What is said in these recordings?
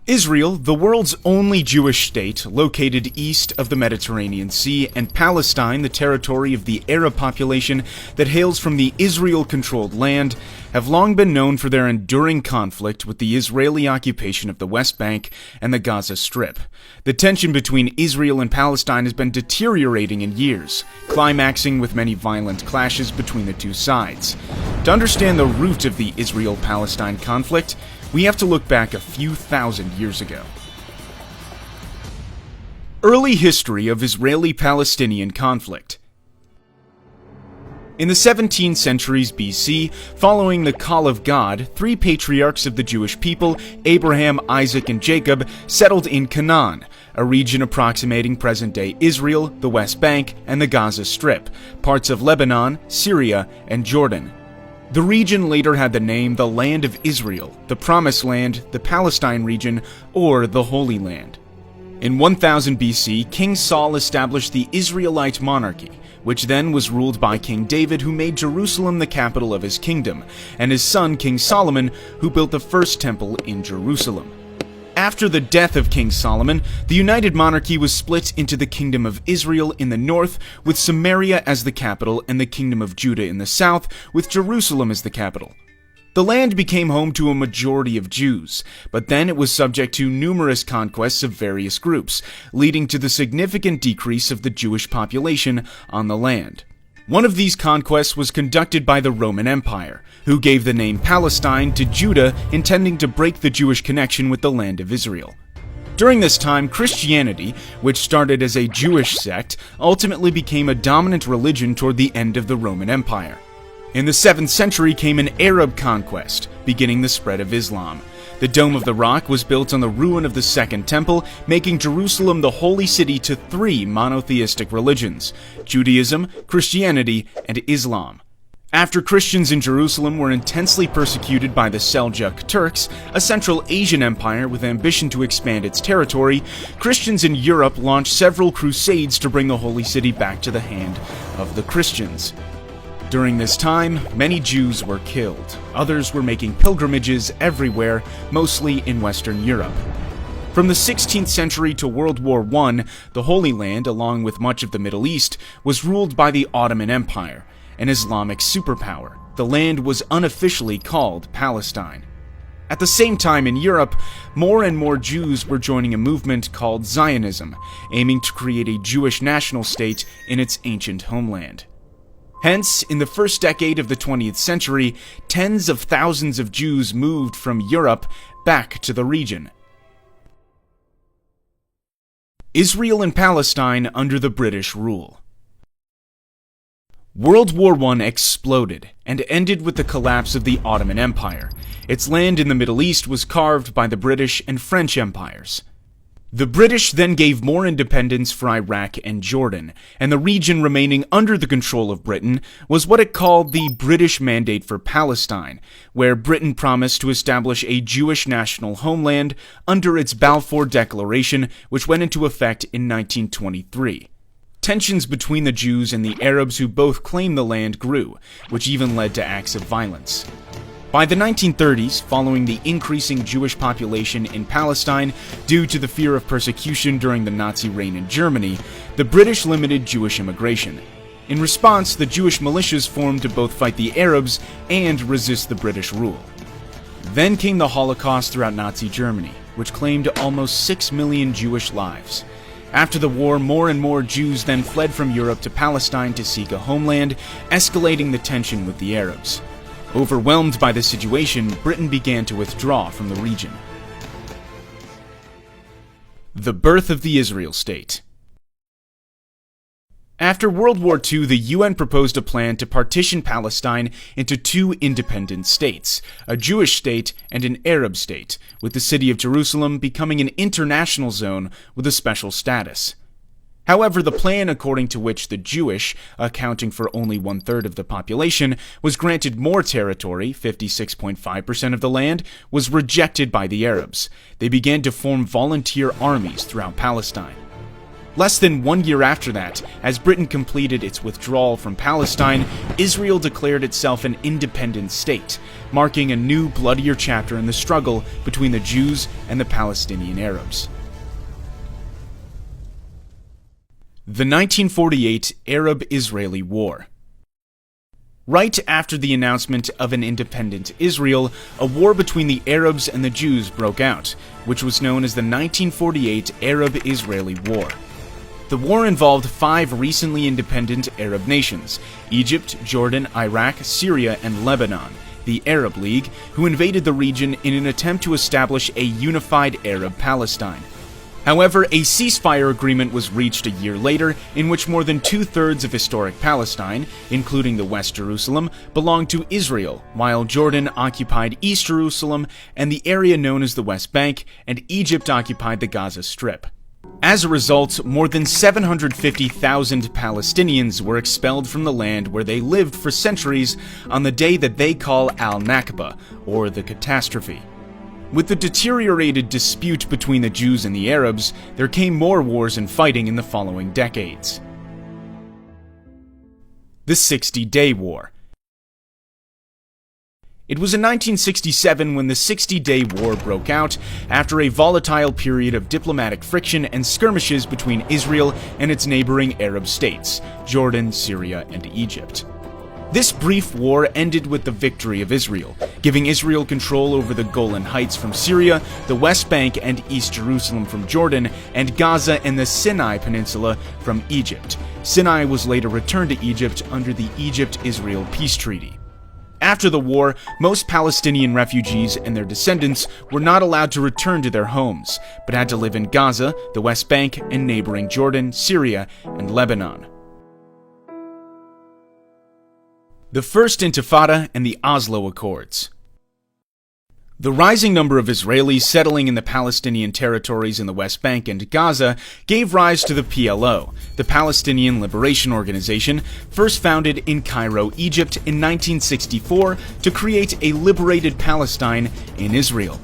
Israel, the world's only Jewish state, located east of the Mediterranean Sea, and Palestine, the territory of the Arab population that hails from the Israel-controlled land, have long been known for their enduring conflict with the Israeli occupation of the West Bank and the Gaza Strip. The tension between Israel and Palestine has been deteriorating in years, climaxing with many violent clashes between the two sides. To understand the root of the Israel-Palestine conflict, we have to look back a few thousand years ago. Early history of Israeli-Palestinian conflict. In the 17th centuries BC, following the call of God, three patriarchs of the Jewish people, Abraham, Isaac, and Jacob, settled in Canaan, a region approximating present-day Israel, the West Bank, and the Gaza Strip, parts of Lebanon, Syria, and Jordan. The region later had the name the Land of Israel, the Promised Land, the Palestine region, or the Holy Land. In 1000 BC, King Saul established the Israelite monarchy, which then was ruled by King David, who made Jerusalem the capital of his kingdom, and his son King Solomon, who built the first temple in Jerusalem. After the death of King Solomon, the united monarchy was split into the Kingdom of Israel in the north, with Samaria as the capital, and the Kingdom of Judah in the south, with Jerusalem as the capital. The land became home to a majority of Jews, but then it was subject to numerous conquests of various groups, leading to the significant decrease of the Jewish population on the land. One of these conquests was conducted by the Roman Empire, who gave the name Palestine to Judah, intending to break the Jewish connection with the land of Israel. During this time, Christianity, which started as a Jewish sect, ultimately became a dominant religion toward the end of the Roman Empire. In the 7th century came an Arab conquest, beginning the spread of Islam. The Dome of the Rock was built on the ruin of the Second Temple, making Jerusalem the holy city to three monotheistic religions: Judaism, Christianity, and Islam. After Christians in Jerusalem were intensely persecuted by the Seljuk Turks, a Central Asian empire with ambition to expand its territory, Christians in Europe launched several crusades to bring the holy city back to the hand of the Christians. During this time, many Jews were killed. Others were making pilgrimages everywhere, mostly in Western Europe. From the 16th century to World War I, the Holy Land, along with much of the Middle East, was ruled by the Ottoman Empire, an Islamic superpower. The land was unofficially called Palestine. At the same time in Europe, more and more Jews were joining a movement called Zionism, aiming to create a Jewish national state in its ancient homeland. Hence, in the first decade of the 20th century, tens of thousands of Jews moved from Europe back to the region. Israel and Palestine under the British rule. World War I exploded and ended with the collapse of the Ottoman Empire. Its land in the Middle East was carved by the British and French empires. The British then gave more independence for Iraq and Jordan, and the region remaining under the control of Britain was what it called the British Mandate for Palestine, where Britain promised to establish a Jewish national homeland under its Balfour Declaration, which went into effect in 1923. Tensions between the Jews and the Arabs who both claimed the land grew, which even led to acts of violence. By the 1930s, following the increasing Jewish population in Palestine due to the fear of persecution during the Nazi reign in Germany, the British limited Jewish immigration. In response, the Jewish militias formed to both fight the Arabs and resist the British rule. Then came the Holocaust throughout Nazi Germany, which claimed almost 6 million Jewish lives. After the war, more and more Jews then fled from Europe to Palestine to seek a homeland, escalating the tension with the Arabs. Overwhelmed by the situation, Britain began to withdraw from the region. The birth of the Israel state. After World War II, the UN proposed a plan to partition Palestine into two independent states, a Jewish state and an Arab state, with the city of Jerusalem becoming an international zone with a special status. However, the plan according to which the Jewish, accounting for only 1/3 of the population, was granted more territory, 56.5% of the land, was rejected by the Arabs. They began to form volunteer armies throughout Palestine. Less than 1 year after that, as Britain completed its withdrawal from Palestine, Israel declared itself an independent state, marking a new, bloodier chapter in the struggle between the Jews and the Palestinian Arabs. The 1948 Arab-Israeli War. Right after the announcement of an independent Israel, a war between the Arabs and the Jews broke out, which was known as the 1948 Arab-Israeli War. The war involved 5 recently independent Arab nations: Egypt, Jordan, Iraq, Syria, and Lebanon, the Arab League, who invaded the region in an attempt to establish a unified Arab Palestine. However, a ceasefire agreement was reached a year later in which more than 2/3 of historic Palestine, including the West Jerusalem, belonged to Israel, while Jordan occupied East Jerusalem and the area known as the West Bank, and Egypt occupied the Gaza Strip. As a result, more than 750,000 Palestinians were expelled from the land where they lived for centuries on the day that they call Al-Nakba, or the catastrophe. With the deteriorated dispute between the Jews and the Arabs, there came more wars and fighting in the following decades. The 60-Day War. It was in 1967 when the 60-Day War broke out after a volatile period of diplomatic friction and skirmishes between Israel and its neighboring Arab states, Jordan, Syria, and Egypt. This brief war ended with the victory of Israel, giving Israel control over the Golan Heights from Syria, the West Bank and East Jerusalem from Jordan, and Gaza and the Sinai Peninsula from Egypt. Sinai was later returned to Egypt under the Egypt-Israel Peace Treaty. After the war, most Palestinian refugees and their descendants were not allowed to return to their homes, but had to live in Gaza, the West Bank, and neighboring Jordan, Syria, and Lebanon. The First Intifada and the Oslo Accords. The rising number of Israelis settling in the Palestinian territories in the West Bank and Gaza gave rise to the PLO, the Palestinian Liberation Organization, first founded in Cairo, Egypt in 1964 to create a liberated Palestine in Israel.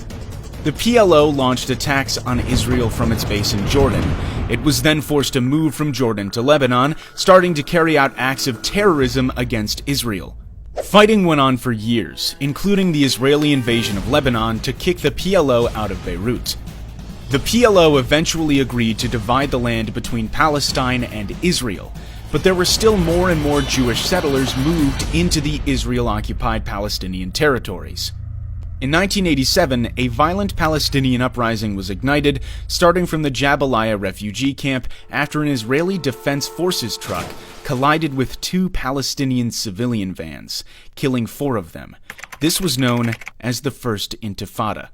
The PLO launched attacks on Israel from its base in Jordan. It was then forced to move from Jordan to Lebanon, starting to carry out acts of terrorism against Israel. Fighting went on for years, including the Israeli invasion of Lebanon to kick the PLO out of Beirut. The PLO eventually agreed to divide the land between Palestine and Israel, but there were still more and more Jewish settlers moved into the Israel-occupied Palestinian territories. In 1987, a violent Palestinian uprising was ignited, starting from the Jabalia refugee camp after an Israeli Defense Forces truck collided with 2 Palestinian civilian vans, killing 4 of them. This was known as the First Intifada.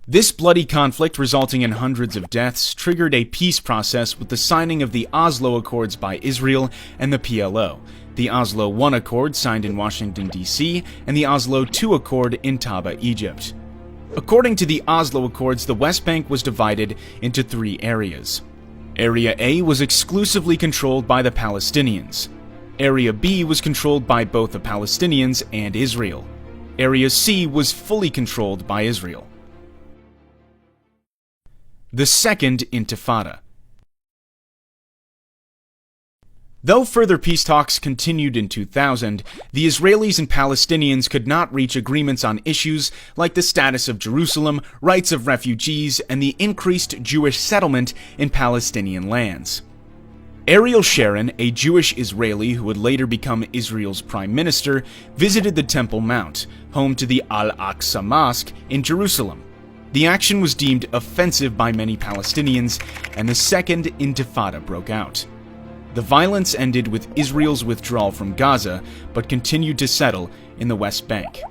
This bloody conflict, resulting in hundreds of deaths, triggered a peace process with the signing of the Oslo Accords by Israel and the PLO, the Oslo I Accord signed in Washington, D.C., and the Oslo II Accord in Taba, Egypt. According to the Oslo Accords, the West Bank was divided into 3 areas. Area A was exclusively controlled by the Palestinians. Area B was controlled by both the Palestinians and Israel. Area C was fully controlled by Israel. The Second Intifada. Though further peace talks continued in 2000, the Israelis and Palestinians could not reach agreements on issues like the status of Jerusalem, rights of refugees, and the increased Jewish settlement in Palestinian lands. Ariel Sharon, a Jewish Israeli who would later become Israel's prime minister, visited the Temple Mount, home to the Al-Aqsa Mosque in Jerusalem. The action was deemed offensive by many Palestinians, and the Second Intifada broke out. The violence ended with Israel's withdrawal from Gaza, but continued to settle in the West Bank.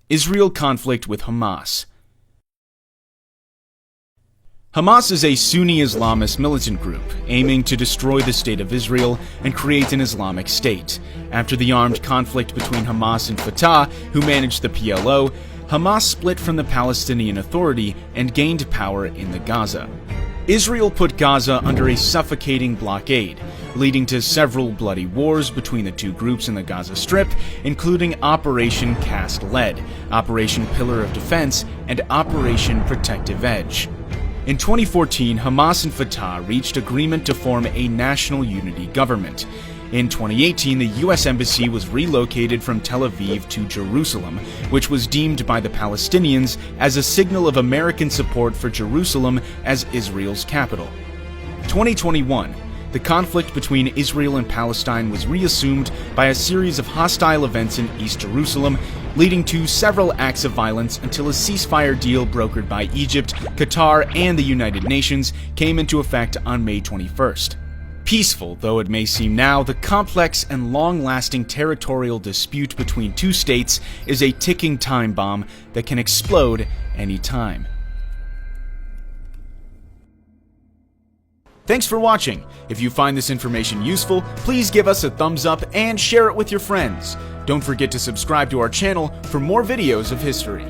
Israel conflict with Hamas. Hamas is a Sunni Islamist militant group aiming to destroy the State of Israel and create an Islamic State. After the armed conflict between Hamas and Fatah, who managed the PLO, Hamas split from the Palestinian Authority and gained power in the Gaza. Israel put Gaza under a suffocating blockade, leading to several bloody wars between the 2 groups in the Gaza Strip, including Operation Cast Lead, Operation Pillar of Defense, and Operation Protective Edge. In 2014, Hamas and Fatah reached agreement to form a national unity government. In 2018, the U.S. Embassy was relocated from Tel Aviv to Jerusalem, which was deemed by the Palestinians as a signal of American support for Jerusalem as Israel's capital. 2021. The conflict between Israel and Palestine was reassumed by a series of hostile events in East Jerusalem, leading to several acts of violence until a ceasefire deal brokered by Egypt, Qatar, and the United Nations came into effect on May 21st. Peaceful though it may seem now, the complex and long-lasting territorial dispute between two states is a ticking time bomb that can explode any time. Thanks for watching. If you find this information useful, please give us a thumbs up and share it with your friends. Don't forget to subscribe to our channel for more videos of history.